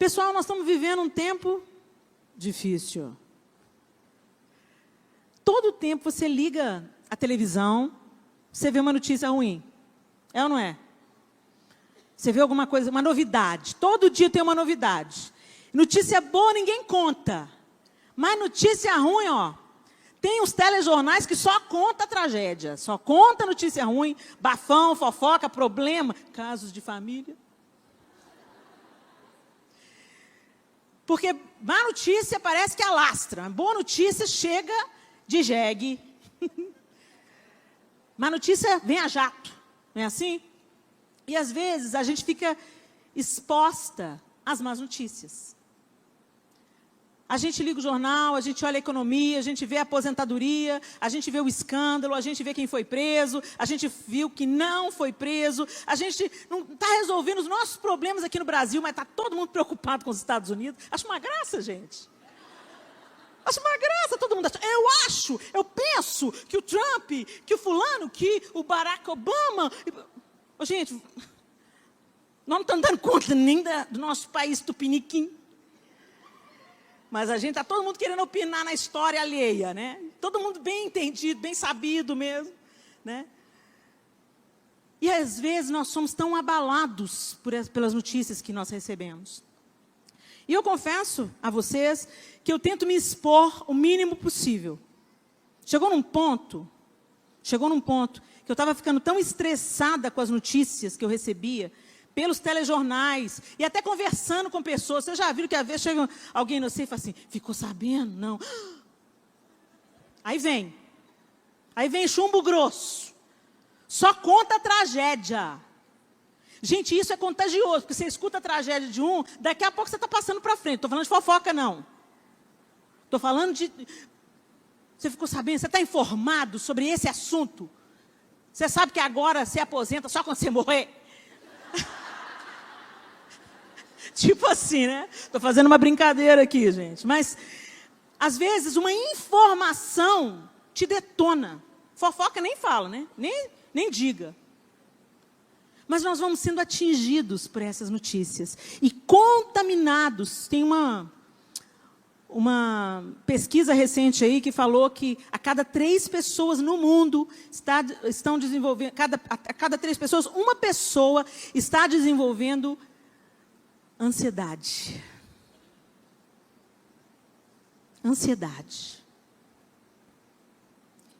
Pessoal, nós estamos vivendo um tempo difícil. Todo tempo você liga a televisão, você vê uma notícia ruim. É ou não é? Você vê alguma coisa, uma novidade. Todo dia tem uma novidade. Notícia boa ninguém conta. Mas notícia ruim, ó. Tem os telejornais que só conta tragédia. Só conta notícia ruim, bafão, fofoca, problema, casos de família. Porque má notícia parece que alastra. Boa notícia chega de jegue. Má notícia vem a jato. Não é assim? E às vezes a gente fica exposta às más notícias. A gente liga o jornal, a gente olha a economia, a gente vê a aposentadoria, a gente vê o escândalo, a gente vê quem foi preso, a gente viu que não foi preso, a gente não está resolvendo os nossos problemas aqui no Brasil, mas está todo mundo preocupado com os Estados Unidos. Acho uma graça, gente. Acho uma graça, todo mundo acha. Eu penso que o Trump, que o fulano, que o Barack Obama... Gente, nós não estamos dando conta nem do nosso país tupiniquim. Mas a gente está todo mundo querendo opinar na história alheia, né? Todo mundo bem entendido, bem sabido mesmo, né? E às vezes nós somos tão abalados pelas notícias que nós recebemos. E eu confesso a vocês que eu tento me expor o mínimo possível. Chegou num ponto que eu estava ficando tão estressada com as notícias que eu recebia, pelos telejornais, e até conversando com pessoas. Vocês já viram que às vezes chega alguém no você e fala assim, ficou sabendo? Não. Aí vem chumbo grosso. Só conta a tragédia. Gente, isso é contagioso, porque você escuta a tragédia de um, daqui a pouco você está passando para frente. Estou falando de fofoca, não. Estou falando de... Você ficou sabendo? Você está informado sobre esse assunto? Você sabe que agora você aposenta só quando você morrer? Tipo assim, né? Estou fazendo uma brincadeira aqui, gente. Mas, às vezes, uma informação te detona. Fofoca nem fala, né? Nem diga. Mas nós vamos sendo atingidos por essas notícias. E contaminados. Tem uma pesquisa recente aí que falou que a cada 3 pessoas no mundo estão desenvolvendo... A cada 3 pessoas, uma pessoa está desenvolvendo ansiedade. Ansiedade.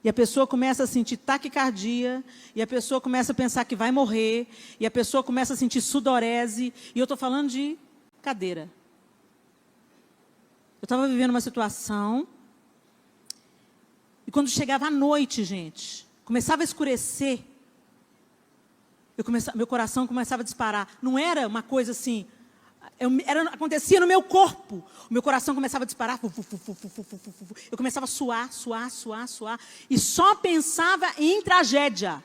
E a pessoa começa a sentir taquicardia, e a pessoa começa a pensar que vai morrer, e a pessoa começa a sentir sudorese, e eu estou falando de cadeira. Eu estava vivendo uma situação, e quando chegava à noite, gente, começava a escurecer, meu coração começava a disparar. Não era uma coisa assim... acontecia no meu corpo. O meu coração começava a disparar. Eu começava a suar. E só pensava em tragédia.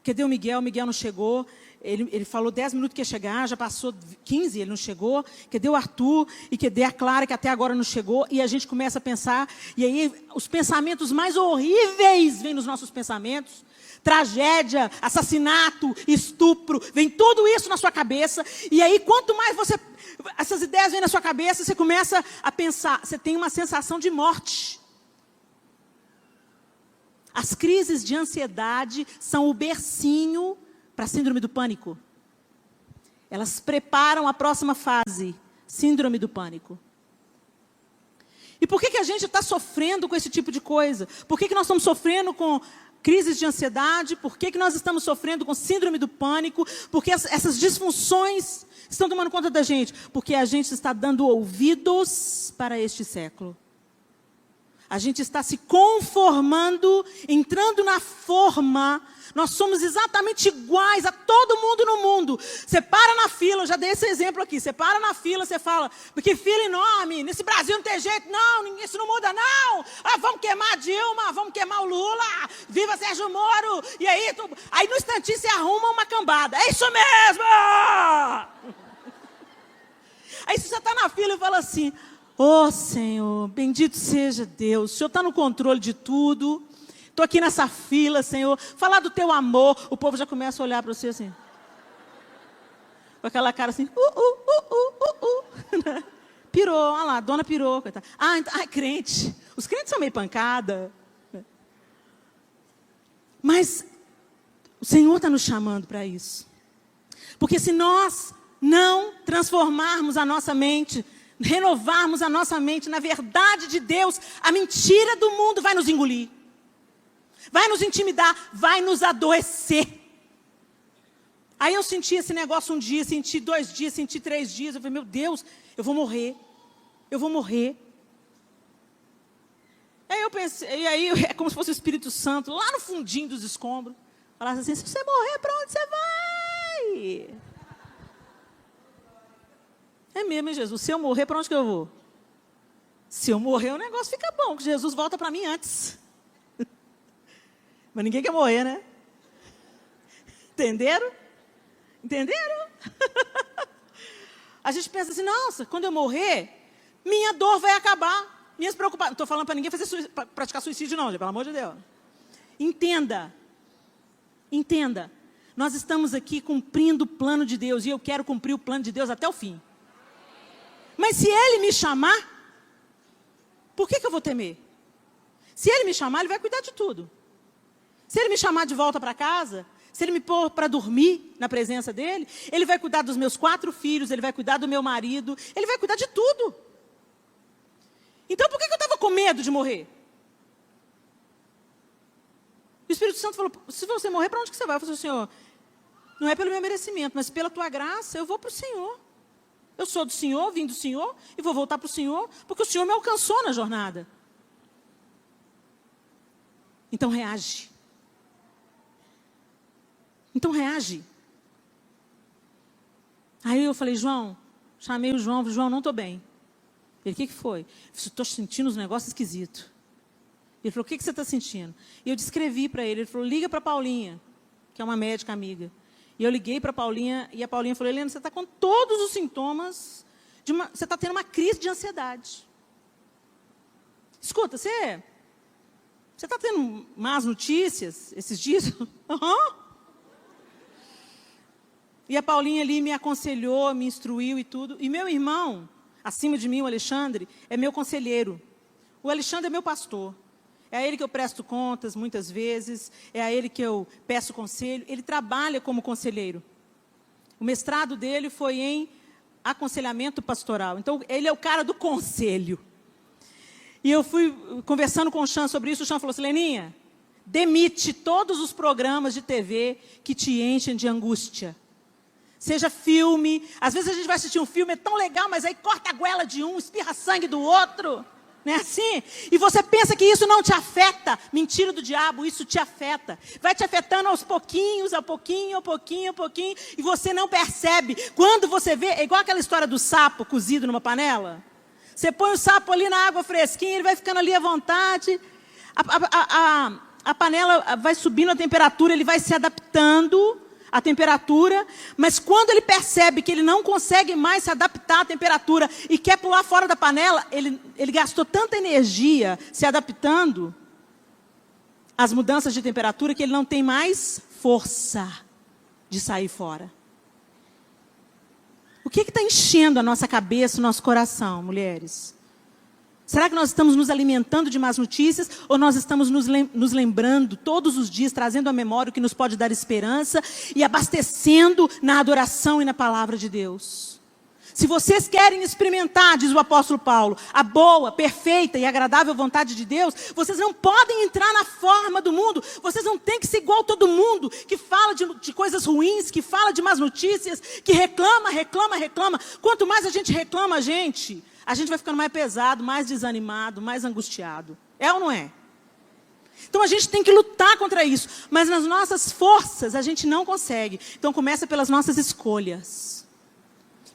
Cadê o Miguel? O Miguel não chegou. Ele falou 10 minutos que ia chegar, já passou 15, ele não chegou. Cadê o Arthur? E cadê a Clara, que até agora não chegou? E a gente começa a pensar. E aí os pensamentos mais horríveis vêm nos nossos pensamentos. Tragédia, assassinato, estupro, vem tudo isso na sua cabeça. E aí, quanto mais essas ideias vêm na sua cabeça, você começa a pensar, você tem uma sensação de morte. As crises de ansiedade são o bercinho para a síndrome do pânico. Elas preparam a próxima fase, síndrome do pânico. E por que a gente está sofrendo com esse tipo de coisa? Por que nós estamos sofrendo com crises de ansiedade? Por que nós estamos sofrendo com síndrome do pânico? Porque essas disfunções estão tomando conta da gente. Porque a gente está dando ouvidos para este século. A gente está se conformando, entrando na forma. Nós somos exatamente iguais a todo mundo no mundo. Você para na fila, eu já dei esse exemplo aqui. Você para na fila, você fala, porque fila enorme, nesse Brasil não tem jeito, não, isso não muda, não. Ah, vamos queimar a Dilma, vamos queimar o Lula, viva Sérgio Moro. E aí, aí no instantinho você arruma uma cambada. É isso mesmo! Aí você está na fila e fala assim, Senhor, bendito seja Deus, o Senhor está no controle de tudo. Estou aqui nessa fila, Senhor, falar do teu amor. O povo já começa a olhar para você assim. Com aquela cara assim, pirou, olha lá, dona pirou. Coitada. Crente. Os crentes são meio pancada. Mas o Senhor está nos chamando para isso. Porque se nós não transformarmos a nossa mente, renovarmos a nossa mente na verdade de Deus, a mentira do mundo vai nos engolir. Vai nos intimidar, vai nos adoecer. Aí eu senti esse negócio um dia, senti 2 dias, senti 3 dias. Eu falei, meu Deus, eu vou morrer. Eu vou morrer. Aí eu pensei, e aí é como se fosse o Espírito Santo, lá no fundinho dos escombros. Falasse assim, se você morrer, para onde você vai? É mesmo, hein, Jesus? Se eu morrer, para onde que eu vou? Se eu morrer, o negócio fica bom, que Jesus volta para mim antes. Mas ninguém quer morrer, né? Entenderam? Entenderam? A gente pensa assim, nossa, quando eu morrer, minha dor vai acabar. Minhas preocupações. Não estou falando para ninguém praticar suicídio, não, pelo amor de Deus. Entenda. Entenda. Nós estamos aqui cumprindo o plano de Deus. E eu quero cumprir o plano de Deus até o fim. Mas se Ele me chamar, por que eu vou temer? Se Ele me chamar, Ele vai cuidar de tudo. Se Ele me chamar de volta para casa, se Ele me pôr para dormir na presença dEle, Ele vai cuidar dos meus 4 filhos, Ele vai cuidar do meu marido, Ele vai cuidar de tudo. Então por que eu estava com medo de morrer? O Espírito Santo falou, se você morrer, para onde que você vai? Eu falei, Senhor, não é pelo meu merecimento, mas pela Tua graça, eu vou para o Senhor. Eu sou do Senhor, vim do Senhor, e vou voltar para o Senhor, porque o Senhor me alcançou na jornada. Então reage. Então reage. Aí eu falei, João, chamei o João, falei, João, não estou bem. Ele, o que foi? Eu falei, estou sentindo uns negócios esquisitos. Ele falou, o que você está sentindo? E eu descrevi para ele, ele falou, liga para a Paulinha, que é uma médica amiga. E eu liguei para a Paulinha, e a Paulinha falou, Helena, você está com todos os sintomas, você está tendo uma crise de ansiedade. Escuta, você está tendo más notícias esses dias? Aham. E a Paulinha ali me aconselhou, me instruiu e tudo. E meu irmão, acima de mim, o Alexandre, é meu conselheiro. O Alexandre é meu pastor. É a ele que eu presto contas muitas vezes, é a ele que eu peço conselho. Ele trabalha como conselheiro. O mestrado dele foi em aconselhamento pastoral. Então, ele é o cara do conselho. E eu fui conversando com o Chan sobre isso. O Chan falou assim, Leninha, demite todos os programas de TV que te enchem de angústia. Seja filme, às vezes a gente vai assistir um filme, é tão legal, mas aí corta a goela de um, espirra sangue do outro, não é assim? E você pensa que isso não te afeta, mentira do diabo, isso te afeta. Vai te afetando aos pouquinhos, a pouquinho, a pouquinho, a pouquinho, e você não percebe. Quando você vê, é igual aquela história do sapo cozido numa panela. Você põe o sapo ali na água fresquinha, ele vai ficando ali à vontade, a panela vai subindo a temperatura, ele vai se adaptando a temperatura, mas quando ele percebe que ele não consegue mais se adaptar à temperatura e quer pular fora da panela, ele gastou tanta energia se adaptando às mudanças de temperatura que ele não tem mais força de sair fora. O que está enchendo a nossa cabeça, o nosso coração, mulheres? Será que nós estamos nos alimentando de más notícias ou nós estamos nos lembrando todos os dias, trazendo à memória o que nos pode dar esperança e abastecendo na adoração e na palavra de Deus? Se vocês querem experimentar, diz o apóstolo Paulo, a boa, perfeita e agradável vontade de Deus, vocês não podem entrar na forma do mundo, vocês não têm que ser igual a todo mundo, que fala de coisas ruins, que fala de más notícias, que reclama. Quanto mais a gente reclama, a gente vai ficando mais pesado, mais desanimado, mais angustiado. É ou não é? Então a gente tem que lutar contra isso. Mas nas nossas forças a gente não consegue. Então começa pelas nossas escolhas.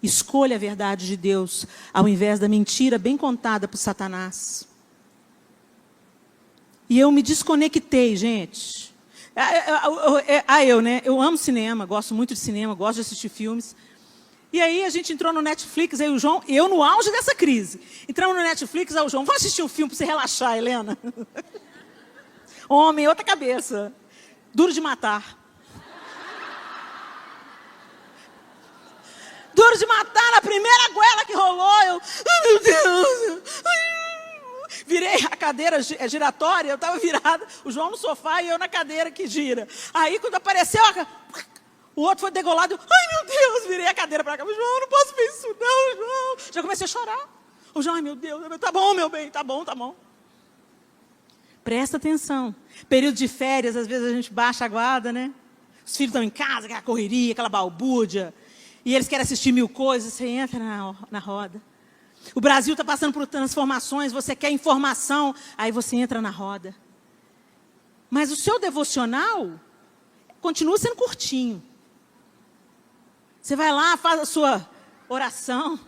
Escolha a verdade de Deus, ao invés da mentira bem contada por Satanás. E eu me desconectei, gente. Né? Eu amo cinema, gosto muito de cinema, gosto de assistir filmes. E aí a gente entrou no Netflix, aí o João, eu no auge dessa crise. Entramos no Netflix, aí o João, vamos assistir um filme para você relaxar, Helena. Homem, outra cabeça. Duro de Matar. Duro de Matar, na primeira goela que rolou, eu Ai, meu Deus. Virei a cadeira giratória, eu estava virada, o João no sofá e eu na cadeira que gira. Aí quando apareceu, o outro foi degolado, ai meu Deus, virei a cadeira para cá. João, não posso ver isso não, João. Já comecei a chorar. O João, ai meu Deus, tá bom meu bem, tá bom. Presta atenção. Período de férias, às vezes a gente baixa a guarda, né? Os filhos estão em casa, aquela correria, aquela balbúrdia. E eles querem assistir 1000 coisas, você entra na roda. O Brasil está passando por transformações, você quer informação, aí você entra na roda. Mas o seu devocional continua sendo curtinho. Você vai lá, faz a sua oração,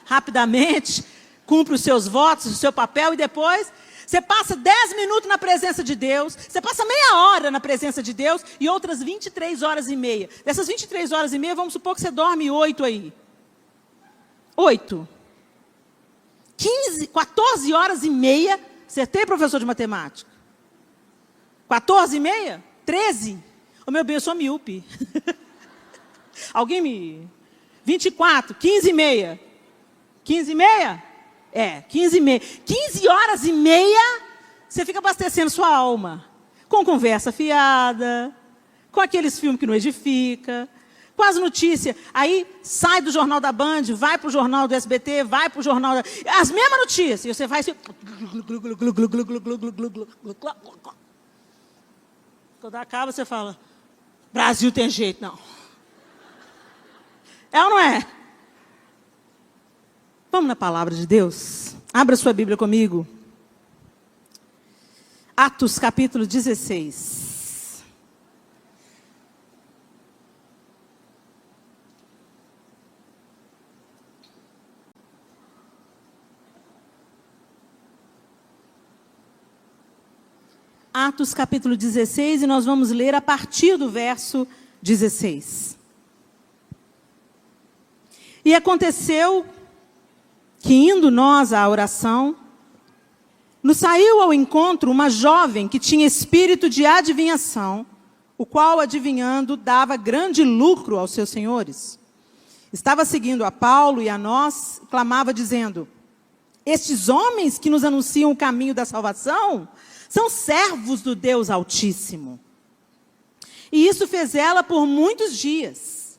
rapidamente, cumpre os seus votos, o seu papel, e depois você passa 10 minutos na presença de Deus, você passa meia hora na presença de Deus e outras 23 horas e meia. Dessas 23 horas e meia, vamos supor que você dorme 8 aí. 8. 14 horas e meia, acertei, professor de matemática? 14 e meia? 13? Oh, meu bem, eu sou míope. Alguém me... 24, 15 e meia. 15 e meia? 15 e meia. 15 horas e meia, você fica abastecendo sua alma. Com conversa fiada, com aqueles filmes que não edifica, com as notícias. Aí sai do Jornal da Band, vai para o Jornal do SBT, vai para o Jornal da... As mesmas notícias. E você vai assim... Quando acaba, você fala... Brasil tem jeito, não. É ou não é? Vamos na palavra de Deus? Abra sua Bíblia comigo. Atos, capítulo 16. Atos, capítulo 16, e nós vamos ler a partir do verso 16. E aconteceu que, indo nós à oração, nos saiu ao encontro uma jovem que tinha espírito de adivinhação, o qual, adivinhando, dava grande lucro aos seus senhores. Estava seguindo a Paulo e a nós, e clamava dizendo: estes homens que nos anunciam o caminho da salvação são servos do Deus Altíssimo. E isso fez ela por muitos dias.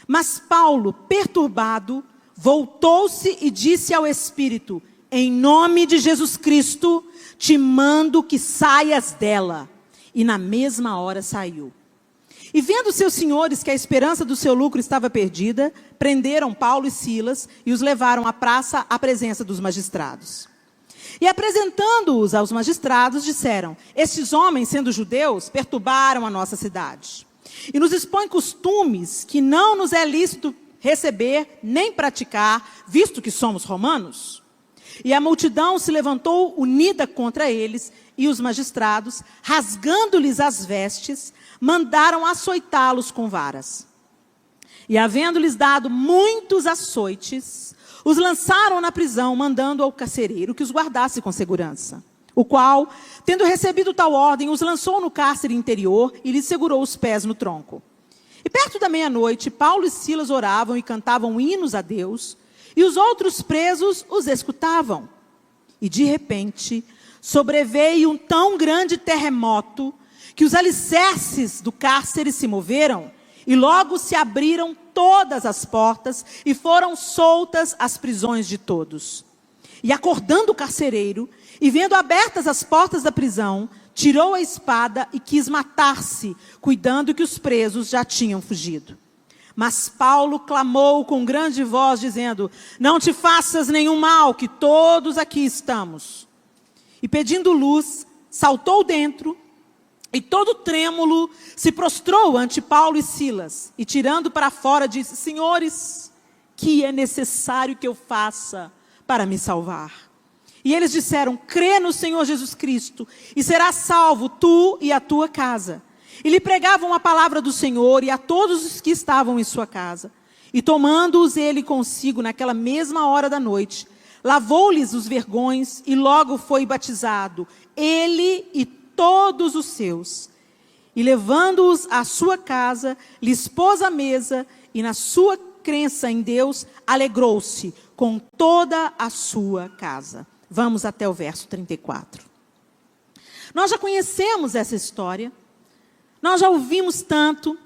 Mas Paulo, perturbado, voltou-se e disse ao Espírito: em nome de Jesus Cristo, te mando que saias dela. E na mesma hora saiu. E vendo seus senhores que a esperança do seu lucro estava perdida, prenderam Paulo e Silas e os levaram à praça à presença dos magistrados. E apresentando-os aos magistrados, disseram: estes homens, sendo judeus, perturbaram a nossa cidade. E nos expõem costumes que não nos é lícito receber nem praticar, visto que somos romanos. E a multidão se levantou unida contra eles, e os magistrados, rasgando-lhes as vestes, mandaram açoitá-los com varas. E havendo-lhes dado muitos açoites, os lançaram na prisão, mandando ao carcereiro que os guardasse com segurança. O qual, tendo recebido tal ordem, os lançou no cárcere interior e lhes segurou os pés no tronco. E perto da meia-noite, Paulo e Silas oravam e cantavam hinos a Deus, e os outros presos os escutavam. E de repente, sobreveio um tão grande terremoto, que os alicerces do cárcere se moveram, e logo se abriram todas as portas, e foram soltas as prisões de todos. E acordando o carcereiro, e vendo abertas as portas da prisão, tirou a espada e quis matar-se, cuidando que os presos já tinham fugido. Mas Paulo clamou com grande voz, dizendo: não te faças nenhum mal, que todos aqui estamos. E pedindo luz, saltou dentro, e todo trêmulo se prostrou ante Paulo e Silas, e tirando para fora disse: senhores, que é necessário que eu faça para me salvar? E eles disseram: crê no Senhor Jesus Cristo, e serás salvo tu e a tua casa. E lhe pregavam a palavra do Senhor e a todos os que estavam em sua casa. E tomando-os ele consigo naquela mesma hora da noite, lavou-lhes os vergões e logo foi batizado, ele e todos os seus. E levando-os à sua casa, lhes pôs a mesa, e na sua crença em Deus, alegrou-se com toda a sua casa. Vamos até o verso 34. Nós já conhecemos essa história, nós já ouvimos tanto.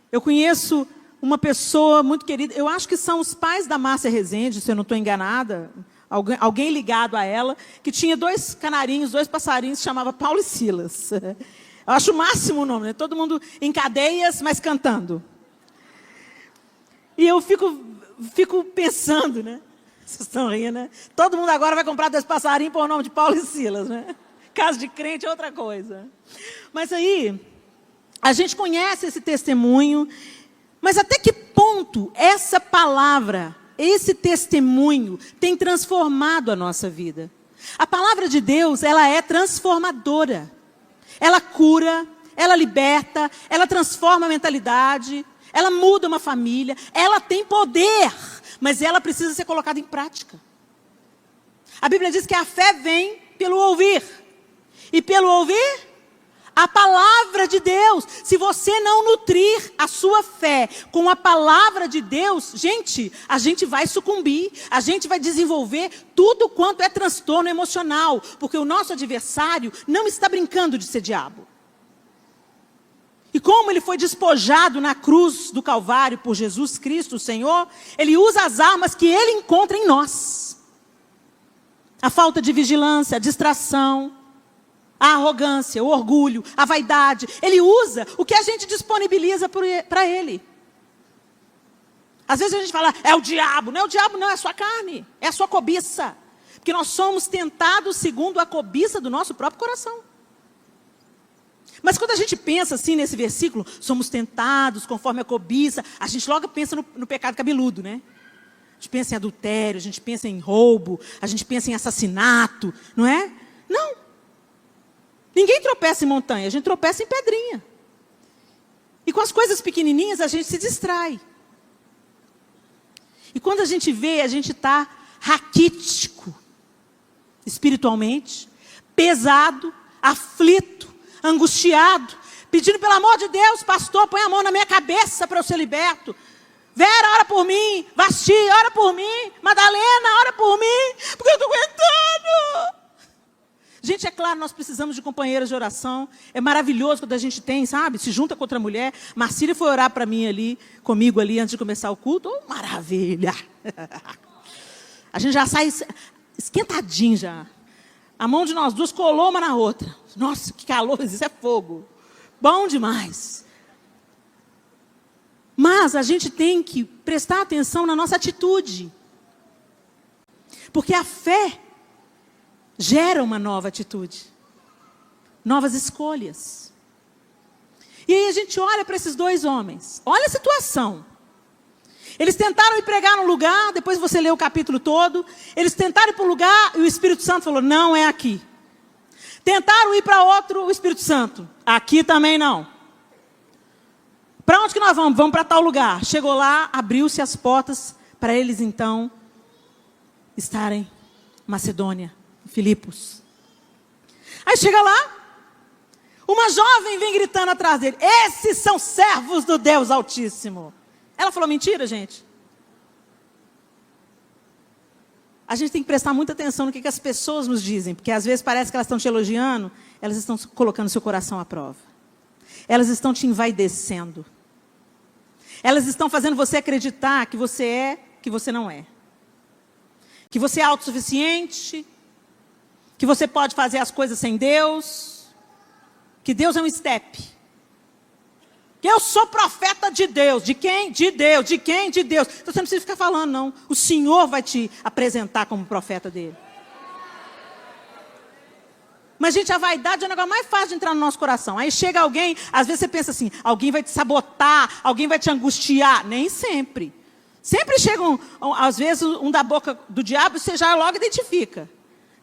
Eu conheço uma pessoa muito querida, eu acho que são os pais da Márcia Rezende, se eu não estou enganada, alguém ligado a ela, que tinha 2 canarinhos, 2 passarinhos, se chamava Paulo e Silas. Eu acho o máximo o nome, né? Todo mundo em cadeias, mas cantando. E eu fico pensando, né? Vocês estão rindo, né? Todo mundo agora vai comprar 2 passarinhos por nome de Paulo e Silas, né? Caso de crente é outra coisa. Mas aí, a gente conhece esse testemunho, mas até que ponto essa palavra, esse testemunho, tem transformado a nossa vida? A palavra de Deus, ela é transformadora. Ela cura, ela liberta, ela transforma a mentalidade, ela muda uma família, ela tem poder, mas ela precisa ser colocada em prática. A Bíblia diz que a fé vem pelo ouvir, e pelo ouvir, a palavra de Deus. Se você não nutrir a sua fé com a palavra de Deus, a gente vai sucumbir, a gente vai desenvolver tudo quanto é transtorno emocional, porque o nosso adversário não está brincando de ser diabo. E como ele foi despojado na cruz do Calvário por Jesus Cristo, o Senhor, ele usa as armas que ele encontra em nós. A falta de vigilância, a distração, a arrogância, o orgulho, a vaidade. Ele usa o que a gente disponibiliza para ele. Às vezes a gente fala, é o diabo. Não é o diabo, não, é a sua carne, é a sua cobiça. Porque nós somos tentados segundo a cobiça do nosso próprio coração. Mas quando a gente pensa assim nesse versículo, somos tentados conforme a cobiça, a gente logo pensa no pecado cabeludo, né? A gente pensa em adultério, a gente pensa em roubo, a gente pensa em assassinato, não é? Não. Ninguém tropeça em montanha, a gente tropeça em pedrinha. E com as coisas pequenininhas a gente se distrai. E quando a gente vê, a gente está raquítico, espiritualmente, pesado, aflito, angustiado, pedindo pelo amor de Deus, pastor, põe a mão na minha cabeça para eu ser liberto. Vera, ora por mim. Vasti, ora por mim. Madalena, ora por mim, porque eu estou aguentando. Gente, é claro, nós precisamos de companheiras de oração. É maravilhoso quando a gente tem, sabe? Se junta com outra mulher. Marcília foi orar para mim ali, comigo ali, antes de começar o culto. Oh, maravilha! A gente já sai esquentadinho já. A mão de nós duas colou uma na outra. Nossa, que calor, isso é fogo. Bom demais. Mas a gente tem que prestar atenção na nossa atitude. Porque a fé gera uma nova atitude. Novas escolhas. E aí a gente olha para esses 2 homens. Olha a situação. Eles tentaram ir pregar num lugar, depois você lê o capítulo todo. Eles tentaram ir para um lugar e o Espírito Santo falou, não é aqui. Tentaram ir para outro, o Espírito Santo, aqui também não. Para onde que nós vamos? Vamos para tal lugar. Chegou lá, abriu-se as portas para eles então estarem em Macedônia, em Filipos. Aí chega lá, uma jovem vem gritando atrás dele, esses são servos do Deus Altíssimo. Ela falou mentira, gente? A gente tem que prestar muita atenção no que as pessoas nos dizem, porque às vezes parece que elas estão te elogiando, elas estão colocando seu coração à prova. Elas estão te envaidecendo. Elas estão fazendo você acreditar que você é, que você não é. Que você é autossuficiente, que você pode fazer as coisas sem Deus, que Deus é um estepe. Que eu sou profeta de Deus. De quem? De Deus. De quem? De Deus. Então você não precisa ficar falando, não. O Senhor vai te apresentar como profeta dele. Mas, gente, a vaidade é o negócio mais fácil de entrar no nosso coração. Aí chega alguém, às vezes você pensa assim, alguém vai te sabotar, alguém vai te angustiar. Nem sempre. Sempre chega, às vezes, um da boca do diabo, você já logo identifica.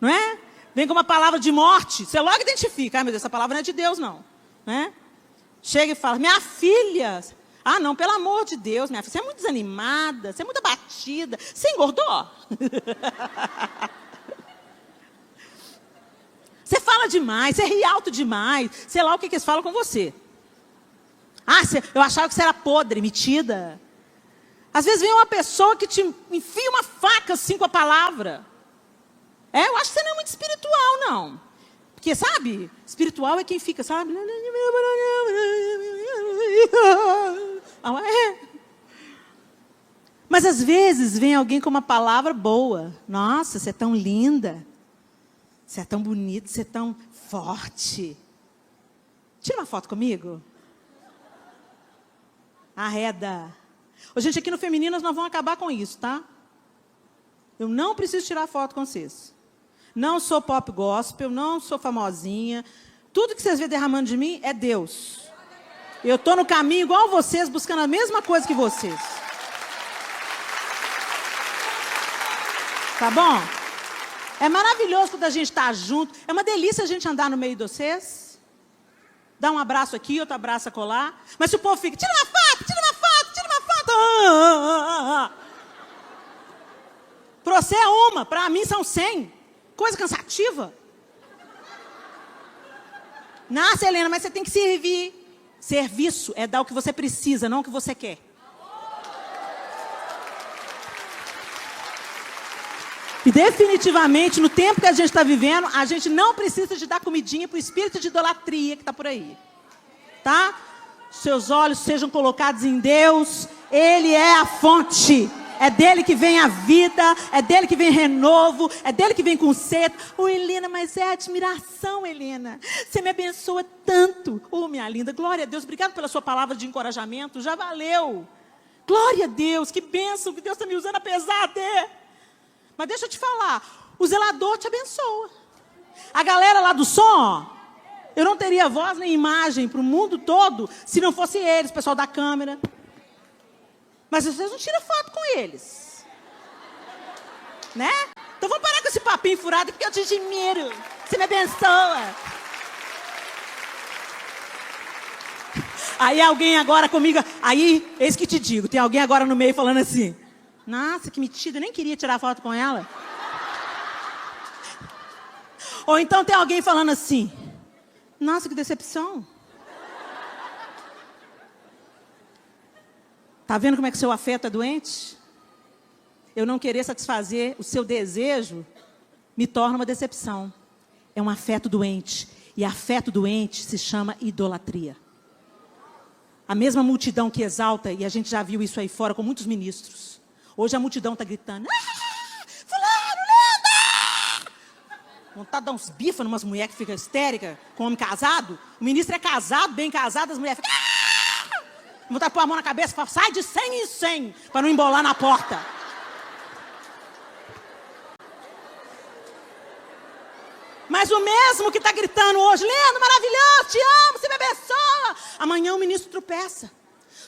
Não é? Vem com uma palavra de morte, você logo identifica. Ah, meu Deus, essa palavra não é de Deus, não. Não é? Chega e fala, minha filha, ah não, pelo amor de Deus, minha filha, você é muito desanimada, você é muito abatida, você engordou? Você fala demais, você ri alto demais, sei lá o que eles falam com você. Ah, eu achava que você era podre, metida. Às vezes vem uma pessoa que te enfia uma faca assim com a palavra. Eu acho que você não é muito espiritual, não. Porque, sabe, espiritual é quem fica, sabe? Mas às vezes vem alguém com uma palavra boa. Nossa, você é tão linda. Você é tão bonita, você é tão forte. Tira uma foto comigo. Arreda. Ô, gente, aqui no Femininas nós vamos acabar com isso, tá? Eu não preciso tirar foto com vocês. Não sou pop gospel, não sou famosinha. Tudo que vocês vêem derramando de mim é Deus. Eu estou no caminho igual vocês, buscando a mesma coisa que vocês. Tá bom? É maravilhoso quando a gente está junto. É uma delícia a gente andar no meio de vocês. Dar um abraço aqui, outro abraço acolá. Mas se o povo fica, tira uma foto, tira uma foto, tira uma foto. Para você é uma, para mim são 100. Coisa cansativa. Nossa, Helena, mas você tem que servir. Serviço é dar o que você precisa, não o que você quer. E definitivamente, no tempo que a gente está vivendo, a gente não precisa de dar comidinha para o espírito de idolatria que está por aí. Tá? Seus olhos sejam colocados em Deus. Ele é a fonte. É dele que vem a vida, é dele que vem renovo, é dele que vem conserto. Helena, mas é admiração, Helena. Você me abençoa tanto. Minha linda, glória a Deus. Obrigado pela sua palavra de encorajamento. Já valeu. Glória a Deus, que bênção que Deus está me usando apesar de... Mas deixa eu te falar, o zelador te abençoa. A galera lá do som, eu não teria voz nem imagem para o mundo todo se não fosse eles, o pessoal da câmera. Mas vocês não tiram foto com eles. Né? Então vamos parar com esse papinho furado, porque eu te admiro. Você me abençoa. Aí alguém agora comigo... Aí, eis que te digo, tem alguém agora no meio falando assim... Nossa, que metida, eu nem queria tirar foto com ela. Ou então tem alguém falando assim... Nossa, que decepção. Tá vendo como é que o seu afeto é doente? Eu não querer satisfazer o seu desejo me torna uma decepção. É um afeto doente. E afeto doente se chama idolatria. A mesma multidão que exalta, e a gente já viu isso aí fora com muitos ministros. Hoje a multidão está gritando, fulano, linda! Vontade de dar uns bifas numas mulheres que ficam histéricas com homem casado. O ministro é casado, bem casado, as mulheres ficam... Vontade de pôr a mão na cabeça e falar, sai de 100 em 100, para não embolar na porta. Mas o mesmo que está gritando hoje, lindo, maravilhoso, te amo, você me abençoa. Amanhã o ministro tropeça.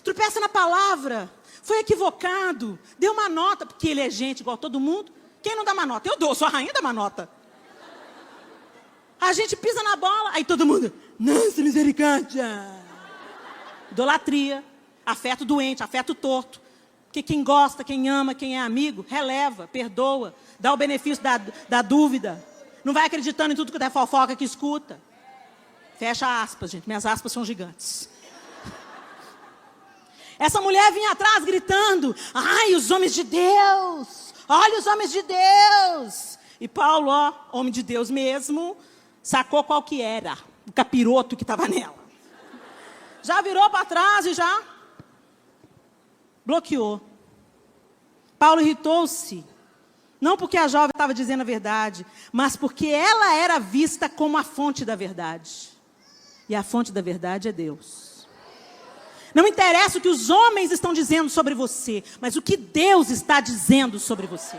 Tropeça na palavra. Foi equivocado, deu uma nota, porque ele é gente igual todo mundo. Quem não dá uma nota? Eu dou, sou a rainha da manota. A gente pisa na bola, aí todo mundo, nossa, misericórdia. Idolatria, afeto doente, afeto torto. Porque quem gosta, quem ama, quem é amigo, releva, perdoa, dá o benefício da dúvida. Não vai acreditando em tudo que é fofoca que escuta. Fecha aspas, gente, minhas aspas são gigantes. Essa mulher vinha atrás gritando, ai, os homens de Deus, olha os homens de Deus. E Paulo, ó, homem de Deus mesmo, sacou qual que era, o capiroto que estava nela. Já virou para trás e já bloqueou. Paulo irritou-se, não porque a jovem estava dizendo a verdade, mas porque ela era vista como a fonte da verdade. E a fonte da verdade é Deus. Não interessa o que os homens estão dizendo sobre você, mas o que Deus está dizendo sobre você.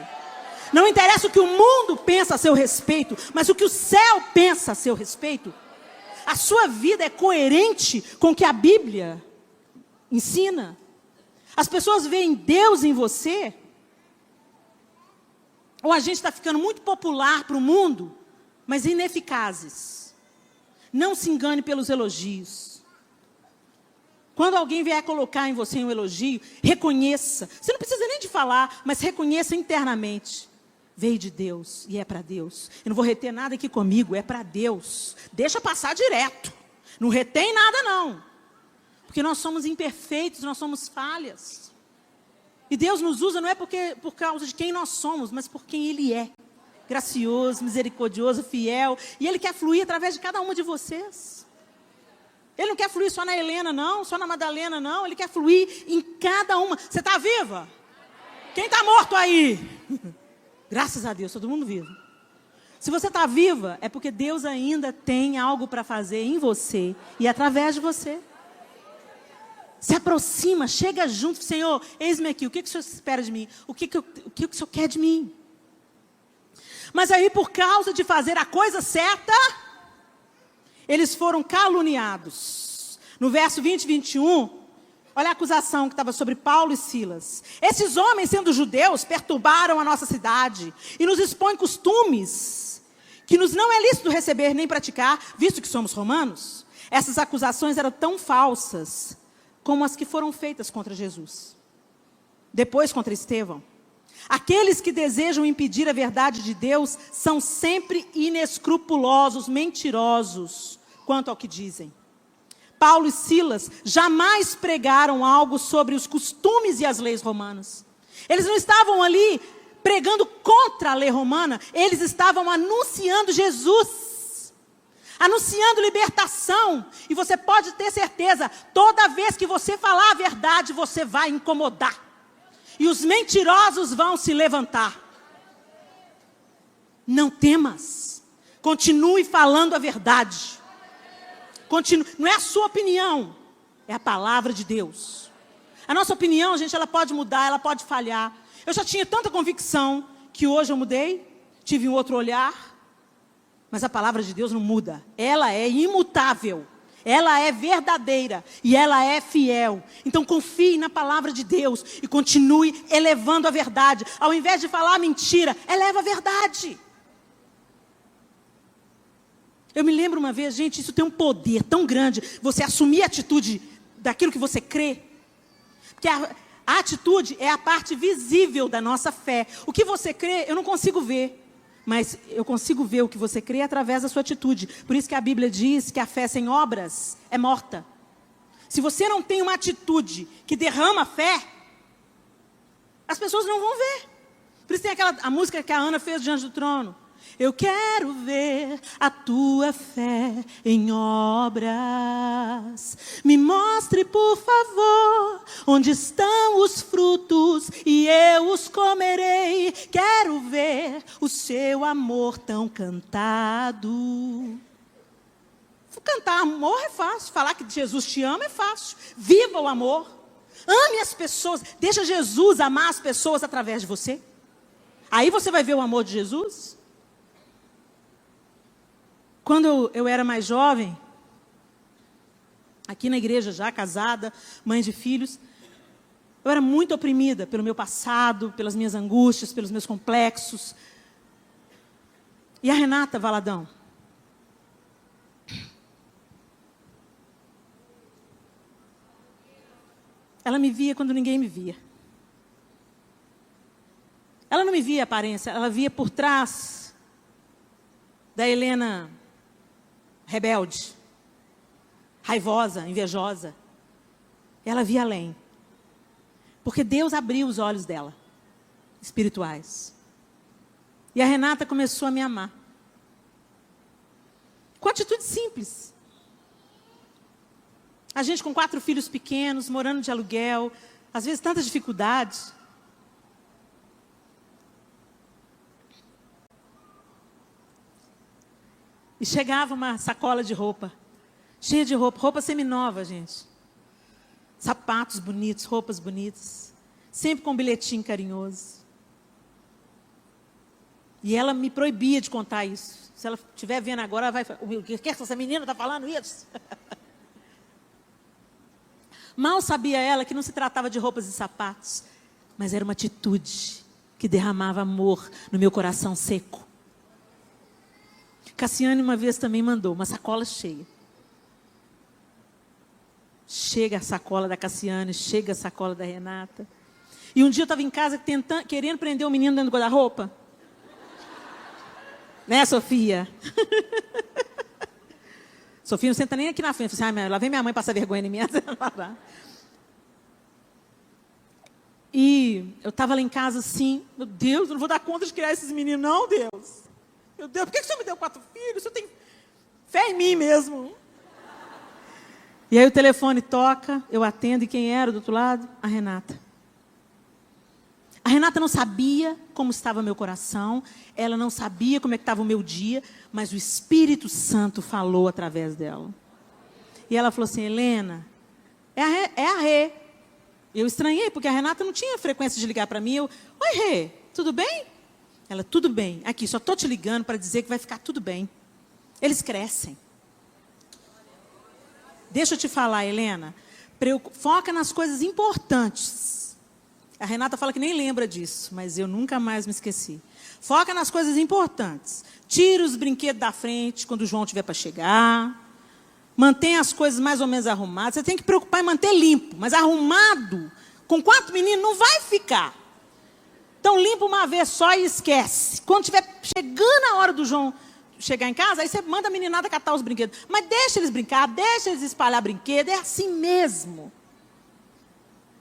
Não interessa o que o mundo pensa a seu respeito, mas o que o céu pensa a seu respeito. A sua vida é coerente com o que a Bíblia ensina. As pessoas veem Deus em você. Ou a gente está ficando muito popular para o mundo, mas ineficazes. Não se engane pelos elogios. Quando alguém vier colocar em você um elogio, reconheça. Você não precisa nem de falar, mas reconheça internamente. Veio de Deus e é para Deus. Eu não vou reter nada aqui comigo, é para Deus. Deixa passar direto. Não retém nada não. Porque nós somos imperfeitos, nós somos falhas. E Deus nos usa não é por causa de quem nós somos, mas por quem Ele é. Gracioso, misericordioso, fiel. E Ele quer fluir através de cada uma de vocês. Ele não quer fluir só na Helena, não. Só na Madalena, não. Ele quer fluir em cada uma. Você está viva? Quem está morto aí? Graças a Deus, todo mundo vivo. Se você está viva, é porque Deus ainda tem algo para fazer em você e através de você. Se aproxima, chega junto. Senhor, eis-me aqui. O que o Senhor espera de mim? O que o Senhor quer de mim? Mas aí, por causa de fazer a coisa certa, eles foram caluniados. No verso 20 e 21, olha a acusação que estava sobre Paulo e Silas. Esses homens, sendo judeus, perturbaram a nossa cidade e nos expõem costumes que nos não é lícito receber nem praticar, visto que somos romanos. Essas acusações eram tão falsas como as que foram feitas contra Jesus. Depois contra Estevão. Aqueles que desejam impedir a verdade de Deus são sempre inescrupulosos, mentirosos quanto ao que dizem. Paulo e Silas jamais pregaram algo sobre os costumes e as leis romanas. Eles não estavam ali pregando contra a lei romana, eles estavam anunciando Jesus, anunciando libertação. E você pode ter certeza, toda vez que você falar a verdade, você vai incomodar. E os mentirosos vão se levantar. Não temas. Continue falando a verdade. Não é a sua opinião. É a palavra de Deus. A nossa opinião, gente, ela pode mudar, ela pode falhar. Eu já tinha tanta convicção que hoje eu mudei. Tive um outro olhar. Mas a palavra de Deus não muda. Ela é imutável. Ela é verdadeira e ela é fiel. Então confie na palavra de Deus e continue elevando a verdade. Ao invés de falar mentira, eleva a verdade. Eu me lembro uma vez, gente, isso tem um poder tão grande. Você assumir a atitude daquilo que você crê. Porque a atitude é a parte visível da nossa fé. O que você crê, eu não consigo ver. Mas eu consigo ver o que você crê através da sua atitude. Por isso que a Bíblia diz que a fé sem obras é morta. Se você não tem uma atitude que derrama fé, as pessoas não vão ver. Por isso tem a música que a Ana fez diante do trono. Eu quero ver a tua fé em obras. Me mostre, por favor, onde estão os frutos e eu os comerei. Quero ver o seu amor tão cantado. Cantar amor é fácil. Falar que Jesus te ama é fácil. Viva o amor. Ame as pessoas. Deixa Jesus amar as pessoas através de você. Aí você vai ver o amor de Jesus. Quando eu era mais jovem, aqui na igreja já, casada, mãe de filhos, eu era muito oprimida pelo meu passado, pelas minhas angústias, pelos meus complexos. E a Renata Valadão? Ela me via quando ninguém me via. Ela não me via a aparência, ela via por trás da Helena rebelde, raivosa, invejosa. Ela via além. Porque Deus abriu os olhos dela, espirituais. E a Renata começou a me amar. Com atitude simples. A gente com 4 filhos pequenos, morando de aluguel, às vezes tantas dificuldades. E chegava uma sacola de roupa, cheia de roupa seminova, gente. Sapatos bonitos, roupas bonitas, sempre com um bilhetinho carinhoso. E ela me proibia de contar isso. Se ela estiver vendo agora, ela vai falar, o que essa menina está falando isso? Mal sabia ela que não se tratava de roupas e sapatos, mas era uma atitude que derramava amor no meu coração seco. Cassiane uma vez também mandou uma sacola cheia. Chega a sacola da Cassiane, chega a sacola da Renata. E um dia eu estava em casa querendo prender o menino dentro do guarda-roupa. Né, Sofia? Sofia não senta nem aqui na frente. Assim, lá vem minha mãe passar vergonha em mim. E eu estava lá em casa assim, meu Deus, eu não vou dar conta de criar esses meninos, não, Deus. Meu Deus, por que o Senhor me deu 4 filhos? O Senhor tem fé em mim mesmo. E aí o telefone toca, eu atendo, e quem era do outro lado? A Renata. A Renata não sabia como estava meu coração, ela não sabia como é que estava o meu dia, mas o Espírito Santo falou através dela. E ela falou assim, Helena, é a Rê. Eu estranhei, porque a Renata não tinha frequência de ligar para mim. Oi, Rê, tudo bem? Ela, tudo bem. Aqui, só estou te ligando para dizer que vai ficar tudo bem. Eles crescem. Deixa eu te falar, Helena. Foca nas coisas importantes. A Renata fala que nem lembra disso, mas eu nunca mais me esqueci. Foca nas coisas importantes. Tira os brinquedos da frente quando o João tiver para chegar. Mantém as coisas mais ou menos arrumadas. Você tem que preocupar em manter limpo. Mas arrumado, com 4 meninos, não vai ficar. Então, limpa uma vez só e esquece. Quando estiver chegando a hora do João chegar em casa, aí você manda a meninada catar os brinquedos. Mas deixa eles brincar, deixa eles espalhar brinquedo. É assim mesmo.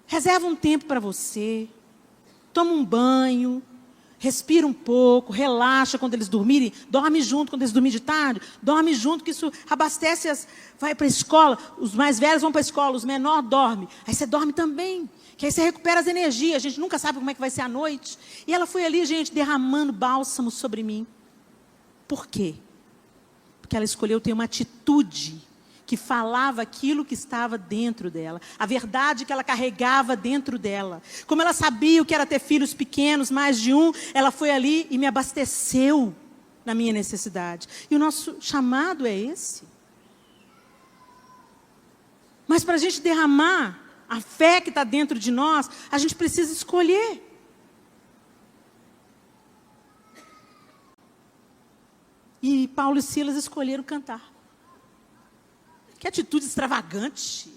Reserva um tempo para você. Toma um banho. Respira um pouco, relaxa quando eles dormirem, dorme junto quando eles dormirem de tarde, dorme junto, que isso abastece, vai para a escola, os mais velhos vão para a escola, os menores dormem, aí você dorme também, que aí você recupera as energias, a gente nunca sabe como é que vai ser a noite. E ela foi ali, gente, derramando bálsamo sobre mim. Por quê? Porque ela escolheu ter uma atitude que falava aquilo que estava dentro dela, a verdade que ela carregava dentro dela. Como ela sabia o que era ter filhos pequenos, mais de um, ela foi ali e me abasteceu na minha necessidade. E o nosso chamado é esse. Mas para a gente derramar a fé que está dentro de nós, a gente precisa escolher. E Paulo e Silas escolheram cantar. Que atitude extravagante.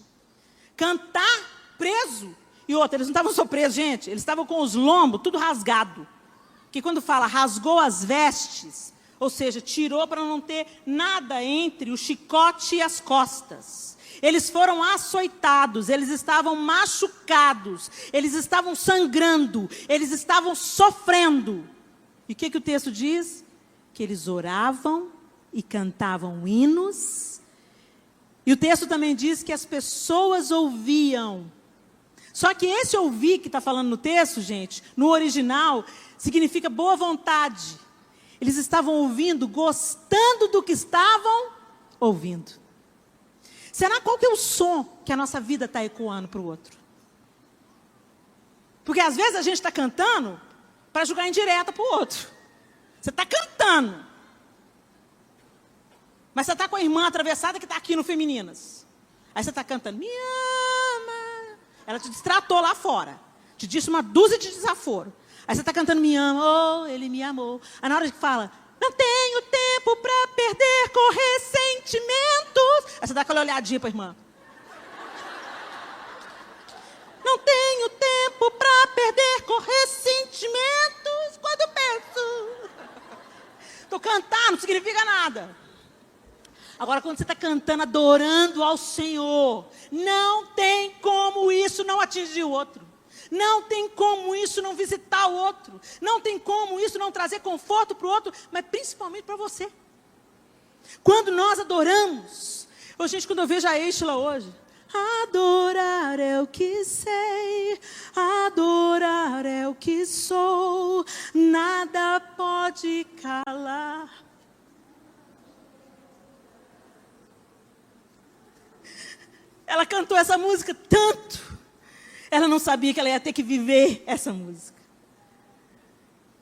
Cantar preso. E outra, eles não estavam só presos, gente. Eles estavam com os lombos tudo rasgado. Que quando fala rasgou as vestes, ou seja, tirou para não ter nada entre o chicote e as costas. Eles foram açoitados, eles estavam machucados, eles estavam sangrando, eles estavam sofrendo. E o que o texto diz? Que eles oravam e cantavam hinos. E o texto também diz que as pessoas ouviam. Só que esse ouvir que está falando no texto, gente, no original, significa boa vontade. Eles estavam ouvindo, gostando do que estavam ouvindo. Será qual que é o som que a nossa vida está ecoando para o outro? Porque às vezes a gente está cantando para jogar indireta para o outro. Você está cantando. Mas você está com a irmã atravessada que está aqui no Femininas. Aí você está cantando, me ama. Ela te distratou lá fora. Te disse uma dúzia de desaforo. Aí você está cantando, me ama, oh, ele me amou. Aí na hora que fala, não tenho tempo para perder com ressentimentos. Aí você dá aquela olhadinha para a irmã. Não tenho tempo para perder com ressentimentos. Quando eu penso. Estou cantando, não significa nada. Agora, quando você está cantando, adorando ao Senhor, não tem como isso não atingir o outro. Não tem como isso não visitar o outro. Não tem como isso não trazer conforto para o outro, mas principalmente para você. Quando nós adoramos, gente, quando eu vejo a Estela hoje, adorar é o que sei, adorar é o que sou, nada pode calar. Ela cantou essa música tanto, ela não sabia que ela ia ter que viver essa música.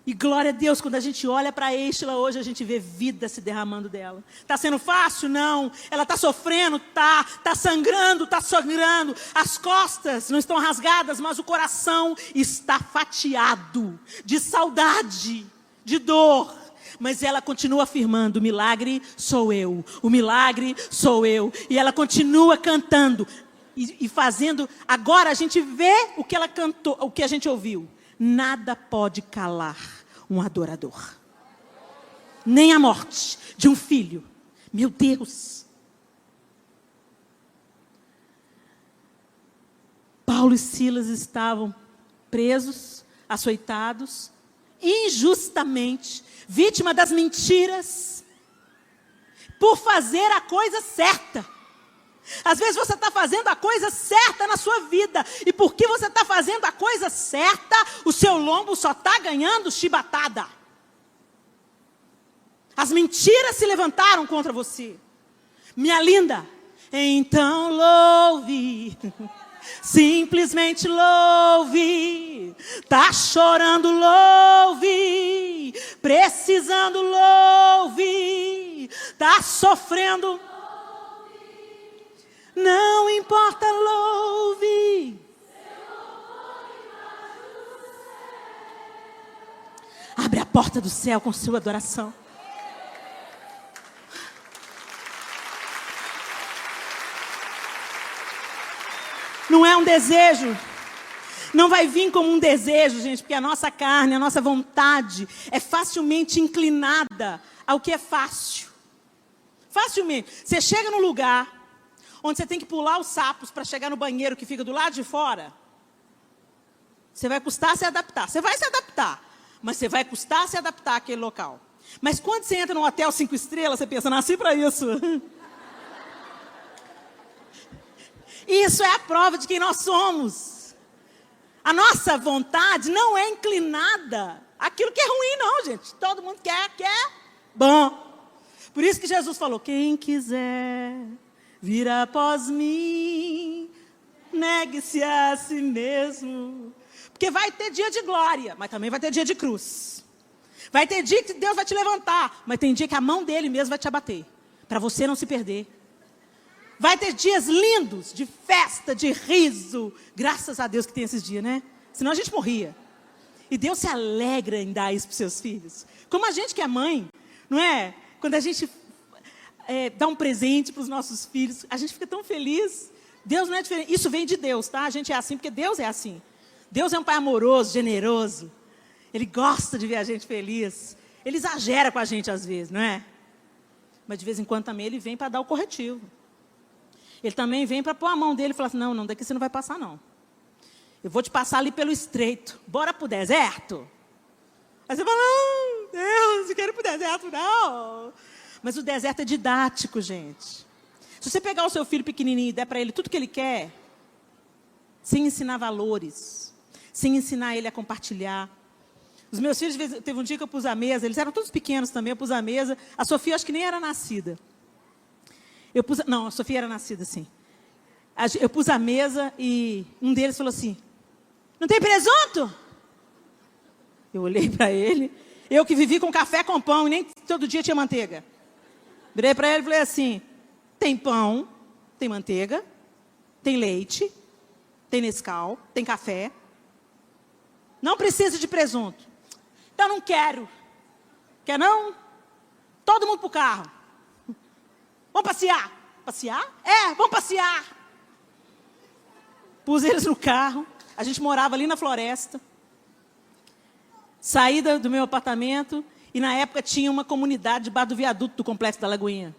E glória a Deus, quando a gente olha para a Estela hoje, a gente vê vida se derramando dela. Está sendo fácil? Não. Ela está sofrendo? Tá. Está sangrando? Está sangrando. As costas não estão rasgadas, mas o coração está fatiado de saudade, de dor. Mas ela continua afirmando, o milagre sou eu, o milagre sou eu. E ela continua cantando e fazendo. Agora a gente vê o que ela cantou, o que a gente ouviu. Nada pode calar um adorador. Nem a morte de um filho. Meu Deus. Paulo e Silas estavam presos, açoitados, injustamente, vítima das mentiras, por fazer a coisa certa. Às vezes você está fazendo a coisa certa na sua vida, e porque você está fazendo a coisa certa, o seu lombo só está ganhando chibatada. As mentiras se levantaram contra você. Minha linda, então louve, simplesmente louve. Tá chorando, louve. Precisando, louve. Tá sofrendo, não importa, louve. Abre a porta do céu com sua adoração. Não é um desejo. Não vai vir como um desejo, gente, porque a nossa carne, a nossa vontade é facilmente inclinada ao que é fácil. Facilmente. Você chega num lugar onde você tem que pular os sapos para chegar no banheiro que fica do lado de fora. Você vai custar se adaptar. Você vai se adaptar, mas você vai custar se adaptar àquele local. Mas quando você entra num hotel 5 estrelas, você pensa, nasci para isso. Isso é a prova de quem nós somos. A nossa vontade não é inclinada àquilo que é ruim, não, gente. Todo mundo quer bom. Por isso que Jesus falou, quem quiser vir após mim, negue-se a si mesmo. Porque vai ter dia de glória, mas também vai ter dia de cruz. Vai ter dia que Deus vai te levantar, mas tem dia que a mão dele mesmo vai te abater, para você não se perder. Vai ter dias lindos, de festa, de riso. Graças a Deus que tem esses dias, né? Senão a gente morria. E Deus se alegra em dar isso para os seus filhos. Como a gente que é mãe, não é? Quando a gente dá um presente para os nossos filhos, a gente fica tão feliz. Deus não é diferente. Isso vem de Deus, tá? A gente é assim porque Deus é assim. Deus é um pai amoroso, generoso. Ele gosta de ver a gente feliz. Ele exagera com a gente às vezes, não é? Mas de vez em quando também ele vem para dar o corretivo. Ele também vem para pôr a mão dele e falar assim, não, daqui você não vai passar não. Eu vou te passar ali pelo estreito. Bora para o deserto? Aí você fala, não, Deus, eu quero ir para o deserto, não. Mas o deserto é didático, gente. Se você pegar o seu filho pequenininho e der para ele tudo que ele quer, sem ensinar valores, sem ensinar ele a compartilhar. Os meus filhos, teve um dia que eu pus a mesa, eles eram todos pequenos também, eu pus a mesa. A Sofia, acho que nem era nascida. Não, a Sofia era nascida, sim. Eu pus a mesa e um deles falou assim, não tem presunto? Eu olhei para ele, eu que vivi com café com pão e nem todo dia tinha manteiga. Virei para ele e falei assim, tem pão, tem manteiga, tem leite, tem Nescau, tem café. Não precisa de presunto. Então não quero. Quer não? Todo mundo para o carro. Vamos passear. Passear? Vamos passear. Pus eles no carro. A gente morava ali na floresta. Saí do meu apartamento. E na época tinha uma comunidade debaixo do viaduto do Complexo da Lagoinha.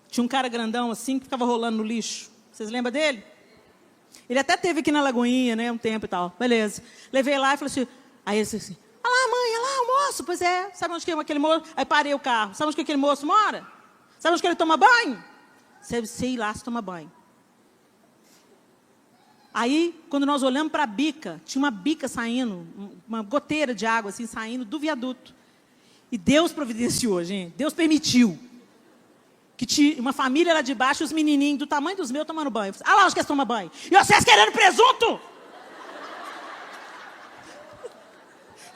Tinha um cara grandão assim que ficava rolando no lixo. Vocês lembram dele? Ele até teve aqui na Lagoinha, né? Um tempo e tal. Beleza. Levei lá e falei assim. Aí ele disse assim, olha lá, mãe, olha lá o moço. Pois é. Sabe onde que é aquele moço? Aí parei o carro. Sabe onde que aquele moço mora? Sabe onde que ele toma banho? Sei lá se toma banho. Aí, quando nós olhamos para a bica, tinha uma bica saindo, uma goteira de água assim, saindo do viaduto. E Deus providenciou, gente. Deus permitiu. Que tinha uma família lá de baixo, os menininhos do tamanho dos meus tomando banho. Ah lá onde que eles tomam banho. E vocês querendo presunto?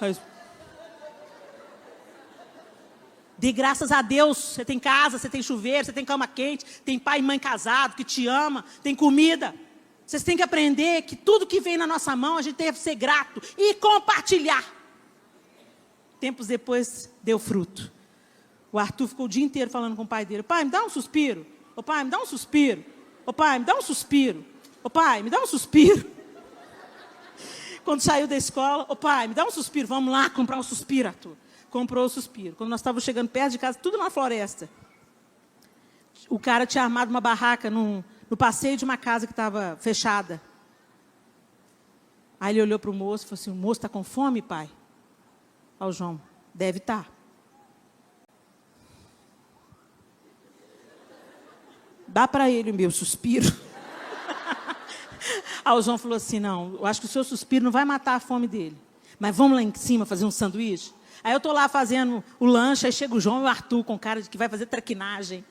Aí, dê graças a Deus, você tem casa, você tem chuveiro, você tem cama quente, tem pai e mãe casado que te ama, tem comida. Vocês têm que aprender que tudo que vem na nossa mão, a gente deve ser grato e compartilhar. Tempos depois, deu fruto. O Arthur ficou o dia inteiro falando com o pai dele, pai, me dá um suspiro. Ô pai, me dá um suspiro. Ô pai, me dá um suspiro. Ô pai, me dá um suspiro. Quando saiu da escola, ô pai, me dá um suspiro, vamos lá comprar um suspiro, Arthur. Comprou o suspiro. Quando nós estávamos chegando perto de casa, tudo na floresta. O cara tinha armado uma barraca no passeio de uma casa que estava fechada. Aí ele olhou para o moço e falou assim, o moço está com fome, pai? Aí o João, deve estar. Dá para ele o meu suspiro. Aí o João falou assim, não, eu acho que o seu suspiro não vai matar a fome dele. Mas vamos lá em cima fazer um sanduíche? Aí eu estou lá fazendo o lanche, aí chega o João e o Arthur com cara de que vai fazer traquinagem.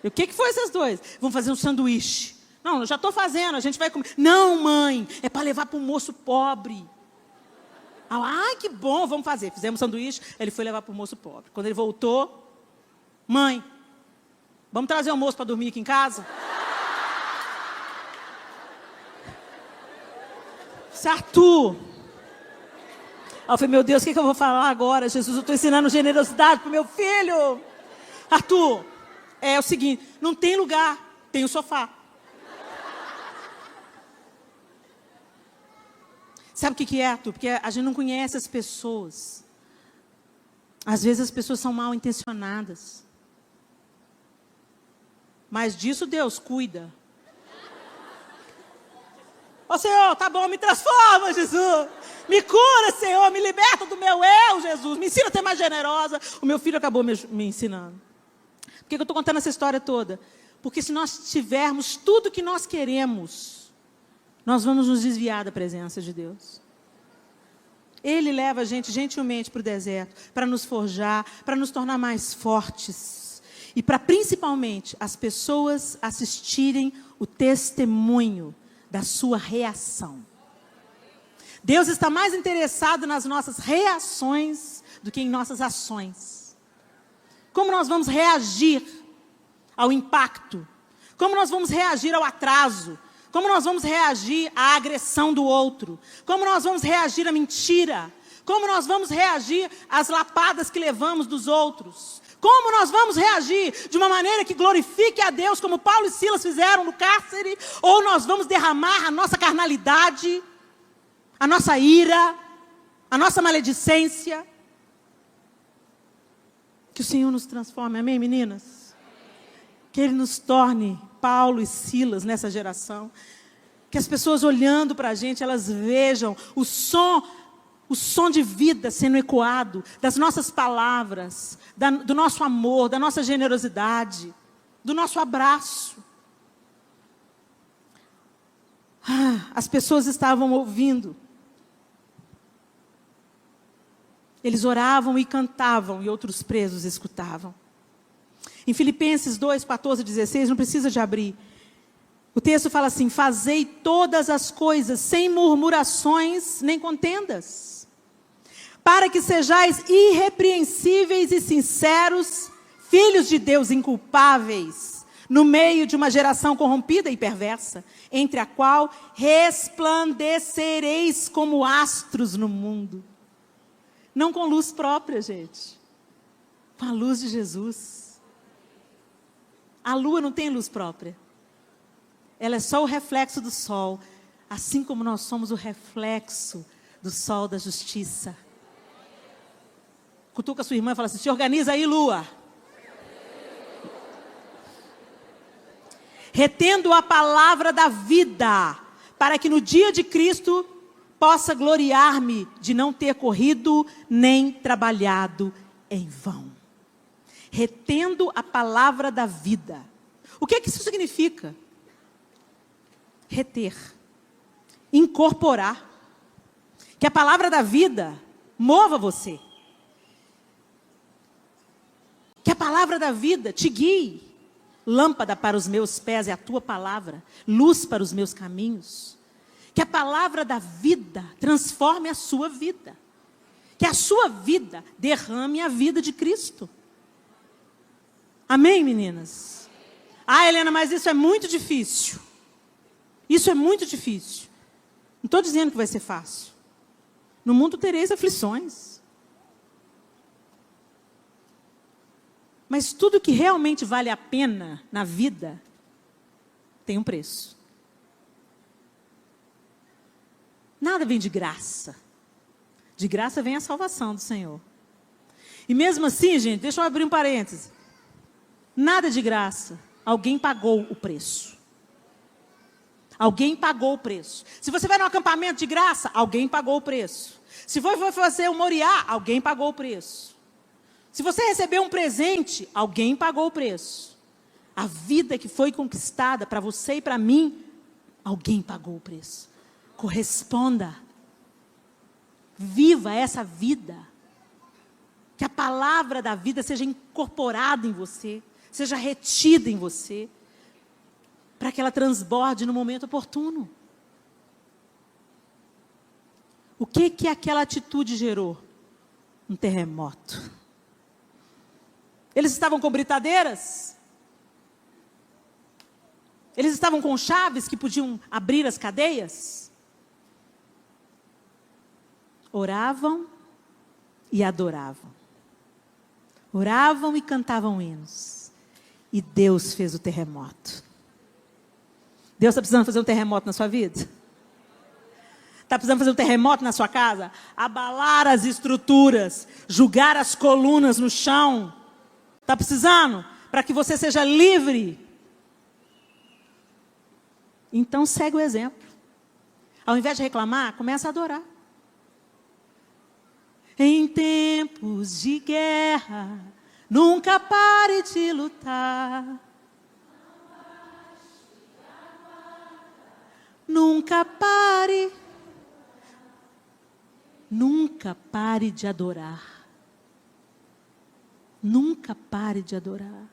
E o que foi esses dois? Vamos fazer um sanduíche. Não, eu já estou fazendo, a gente vai comer. Não, mãe, é para levar para um moço pobre. Ai, que bom, vamos fazer. Fizemos um sanduíche, ele foi levar para o moço pobre. Quando ele voltou, mãe, vamos trazer o moço para dormir aqui em casa? Arthur. Aí eu falei, meu Deus, o que eu vou falar agora? Jesus, eu estou ensinando generosidade para o meu filho. Arthur, é o seguinte, não tem lugar, tem o sofá. Sabe o que é, Arthur? Porque a gente não conhece as pessoas. Às vezes as pessoas são mal intencionadas. Mas disso Deus cuida. Ó Senhor, tá bom, me transforma, Jesus. Me cura, Senhor, me liberta do meu eu, Jesus. Me ensina a ser mais generosa. O meu filho acabou me ensinando. Por que eu estou contando essa história toda? Porque se nós tivermos tudo que nós queremos, nós vamos nos desviar da presença de Deus. Ele leva a gente gentilmente para o deserto, para nos forjar, para nos tornar mais fortes. E para, principalmente, as pessoas assistirem o testemunho da sua reação. Deus está mais interessado nas nossas reações do que em nossas ações. Como nós vamos reagir ao impacto? Como nós vamos reagir ao atraso? Como nós vamos reagir à agressão do outro? Como nós vamos reagir à mentira? Como nós vamos reagir às lapadas que levamos dos outros? Como nós vamos reagir de uma maneira que glorifique a Deus, como Paulo e Silas fizeram no cárcere? Ou nós vamos derramar a nossa carnalidade, a nossa ira, a nossa maledicência? Que o Senhor nos transforme, amém, meninas? Que Ele nos torne Paulo e Silas nessa geração. Que as pessoas olhando para a gente, elas vejam o som de vida sendo ecoado das nossas palavras, do nosso amor, da nossa generosidade, do nosso abraço. As pessoas estavam ouvindo. Eles oravam e cantavam, e outros presos escutavam. Em Filipenses 2, 14, 16, não precisa de abrir. O texto fala assim, fazei todas as coisas sem murmurações nem contendas, para que sejais irrepreensíveis e sinceros, filhos de Deus inculpáveis, no meio de uma geração corrompida e perversa, entre a qual resplandecereis como astros no mundo. Não com luz própria, gente, com a luz de Jesus. A lua não tem luz própria. Ela é só o reflexo do sol, assim como nós somos o reflexo do sol da justiça. Cutuca a sua irmã e fala assim, se organiza aí, lua. Retendo a palavra da vida, para que no dia de Cristo possa gloriar-me de não ter corrido nem trabalhado em vão. Retendo a palavra da vida. O que isso significa? Reter. Incorporar. Que a palavra da vida mova você. Que a palavra da vida te guie. Lâmpada para os meus pés é a tua palavra. Luz para os meus caminhos. Que a palavra da vida transforme a sua vida. Que a sua vida derrame a vida de Cristo. Amém, meninas? Helena, mas isso é muito difícil. Isso é muito difícil. Não estou dizendo que vai ser fácil. No mundo tereis aflições. Mas tudo que realmente vale a pena na vida tem um preço. Nada vem de graça. De graça vem a salvação do Senhor. E mesmo assim, gente, deixa eu abrir um parêntese. Nada de graça. Alguém pagou o preço. alguém pagou o preço. Se você vai num acampamento de graça, alguém pagou o preço. Se for fazer o Moriá, alguém pagou o preço. Se você recebeu um presente, alguém pagou o preço. A vida que foi conquistada para você e para mim, alguém pagou o preço. Corresponda. Viva essa vida. Que a palavra da vida seja incorporada em você, seja retida em você, para que ela transborde no momento oportuno. O que aquela atitude gerou? Um terremoto. Eles estavam com britadeiras? Eles estavam com chaves que podiam abrir as cadeias? Oravam e adoravam. Oravam e cantavam hinos. E Deus fez o terremoto. Deus está precisando fazer um terremoto na sua vida? Está precisando fazer um terremoto na sua casa? Abalar as estruturas, jogar as colunas no chão. Está precisando? Para que você seja livre. Então segue o exemplo. Ao invés de reclamar, começa a adorar. Em tempos de guerra, nunca pare de lutar. Nunca pare de adorar. Nunca pare de adorar.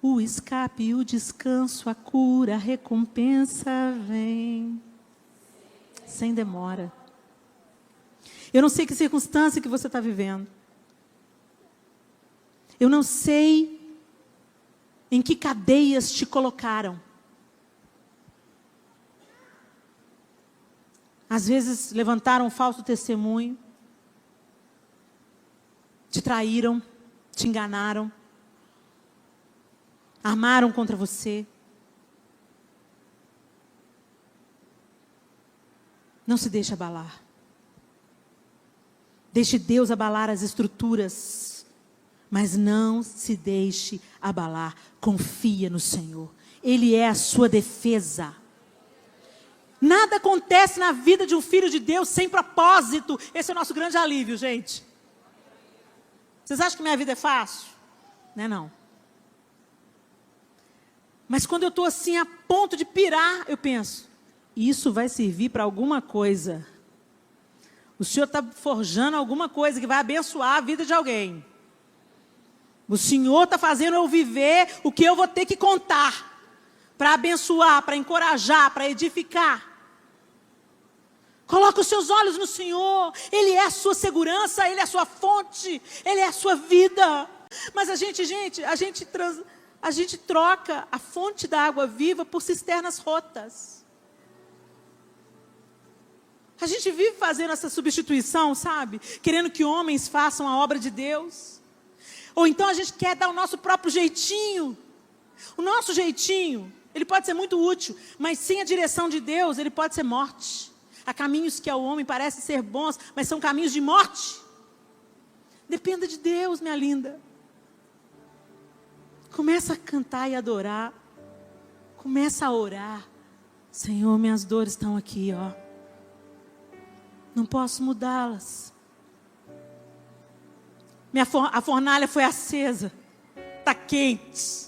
O escape, o descanso, a cura, a recompensa vem. Sem demora. Eu não sei que circunstância que você está vivendo. Eu não sei em que cadeias te colocaram. Às vezes levantaram um falso testemunho, te traíram, te enganaram, armaram contra você. Não se deixe abalar. Deixe Deus abalar as estruturas, mas não se deixe abalar. Confia no Senhor. Ele é a sua defesa. Nada acontece na vida de um filho de Deus sem propósito. Esse é o nosso grande alívio, gente. Vocês acham que minha vida é fácil? Não é não. Mas quando eu estou assim a ponto de pirar, eu penso, isso vai servir para alguma coisa. O Senhor está forjando alguma coisa que vai abençoar a vida de alguém. O Senhor está fazendo eu viver o que eu vou ter que contar. Para abençoar, para encorajar, para edificar. Coloque os seus olhos no Senhor. Ele é a sua segurança, Ele é a sua fonte, Ele é a sua vida. Mas a gente troca a fonte da água viva por cisternas rotas. A gente vive fazendo essa substituição, sabe? Querendo que homens façam a obra de Deus. Ou então a gente quer dar o nosso próprio jeitinho. O nosso jeitinho, ele pode ser muito útil, mas sem a direção de Deus, ele pode ser morte. Há caminhos que ao homem parecem ser bons, mas são caminhos de morte. Dependa de Deus, minha linda. Começa a cantar e adorar. Começa a orar. Senhor, minhas dores estão aqui, ó. Não posso mudá-las. A fornalha foi acesa. Está quente.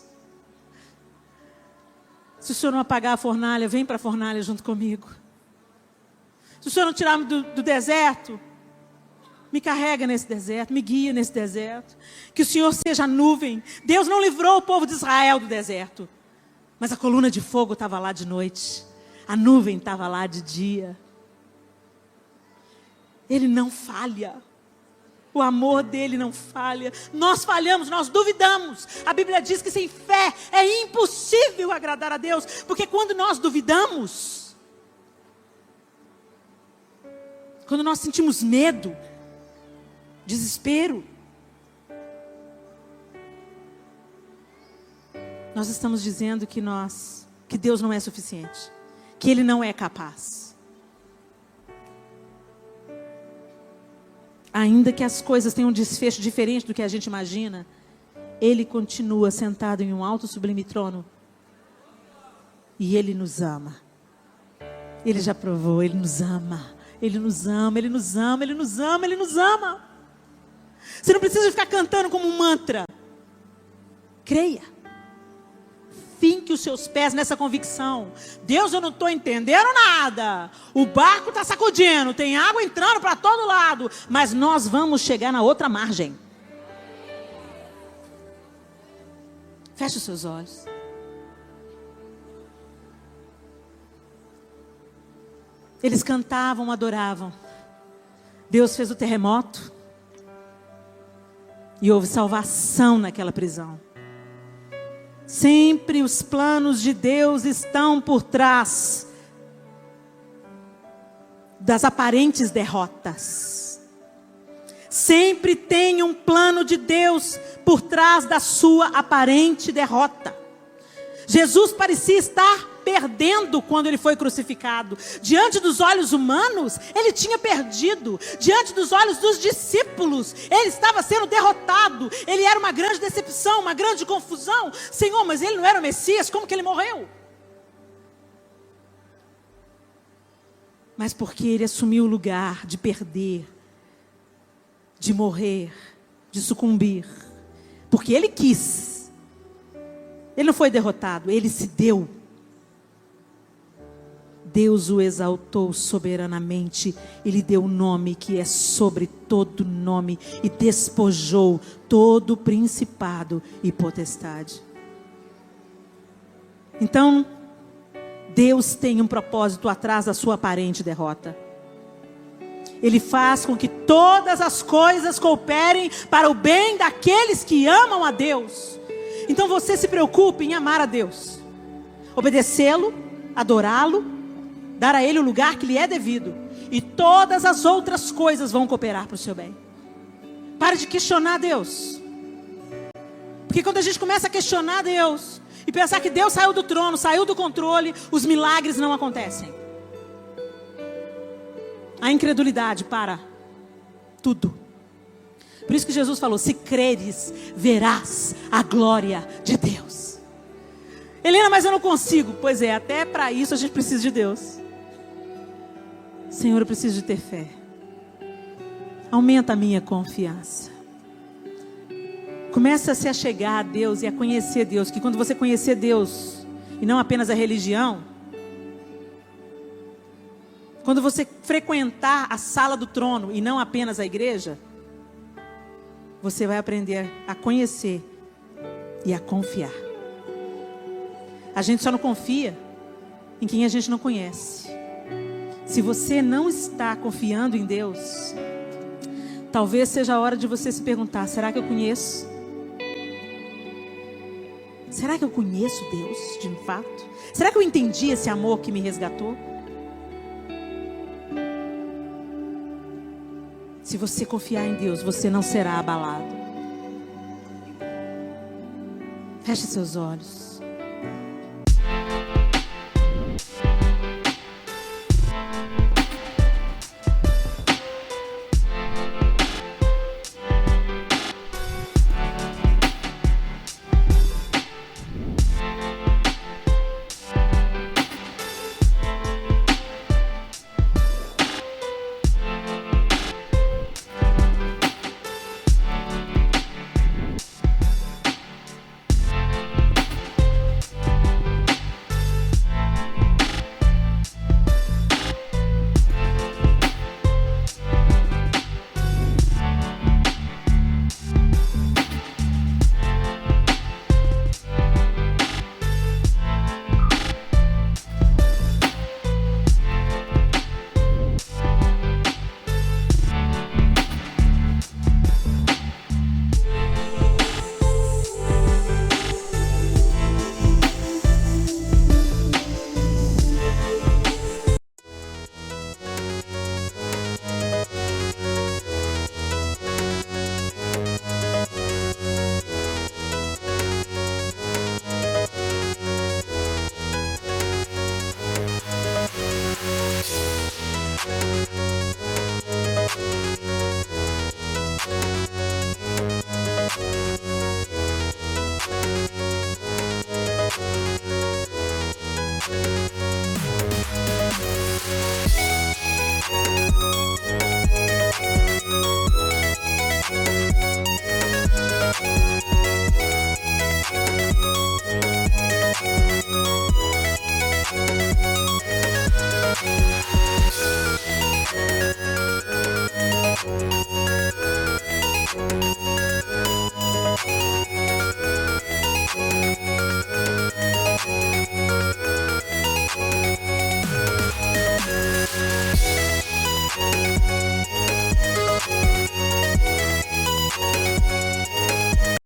Se o Senhor não apagar a fornalha, vem para a fornalha junto comigo. Se o Senhor não tirar-me do deserto, me carrega nesse deserto, me guia nesse deserto. Que o Senhor seja a nuvem. Deus não livrou o povo de Israel do deserto. Mas a coluna de fogo estava lá de noite. A nuvem estava lá de dia. Ele não falha. O amor dele não falha. Nós falhamos, nós duvidamos. A Bíblia diz que sem fé é impossível agradar a Deus. Porque quando nós duvidamos, quando nós sentimos medo, desespero, nós estamos dizendo que Deus não é suficiente, que Ele não é capaz. Ainda que as coisas tenham um desfecho diferente do que a gente imagina, Ele continua sentado em um alto e sublime trono. E Ele nos ama. Ele já provou, Ele nos ama. Ele nos ama, Ele nos ama, Ele nos ama, Ele nos ama. Você não precisa ficar cantando como um mantra. Creia. Finque os seus pés nessa convicção. Deus, eu não estou entendendo nada. O barco está sacudindo, tem água entrando para todo lado. Mas nós vamos chegar na outra margem. Feche os seus olhos. Eles cantavam, adoravam. Deus fez o terremoto. E houve salvação naquela prisão. Sempre os planos de Deus estão por trás das aparentes derrotas. Sempre tem um plano de Deus por trás da sua aparente derrota. Jesus parecia estar perdendo quando ele foi crucificado. Diante dos olhos humanos, ele tinha perdido. Diante dos olhos dos discípulos, ele estava sendo derrotado. Ele era uma grande decepção, uma grande confusão. Senhor, mas ele não era o Messias, como que ele morreu? Mas porque ele assumiu o lugar de perder, de morrer, de sucumbir. Porque ele quis. Ele não foi derrotado, ele se deu. Deus o exaltou soberanamente, Ele deu um nome que é sobre todo nome, e despojou todo principado e potestade. Então, Deus tem um propósito atrás da sua aparente derrota. Ele faz com que todas as coisas cooperem para o bem daqueles que amam a Deus. Então você se preocupe em amar a Deus, obedecê-lo, adorá-lo, dar a Ele o lugar que lhe é devido. E todas as outras coisas vão cooperar para o seu bem. Pare de questionar Deus. Porque quando a gente começa a questionar Deus e pensar que Deus saiu do trono, saiu do controle, os milagres não acontecem. A incredulidade para tudo. Por isso que Jesus falou: se creres, verás a glória de Deus. Helena, mas eu não consigo. Pois é, até para isso a gente precisa de Deus. Senhor, eu preciso de ter fé. Aumenta a minha confiança. Começa a se achegar a Deus e a conhecer Deus. Que quando você conhecer Deus, e não apenas a religião, quando você frequentar a sala do trono e não apenas a igreja, você vai aprender a conhecer e a confiar. A gente só não confia em quem a gente não conhece. Se você não está confiando em Deus, talvez seja a hora de você se perguntar: será que eu conheço? Será que eu conheço Deus de fato? Será que eu entendi esse amor que me resgatou? Se você confiar em Deus, você não será abalado. Feche seus olhos.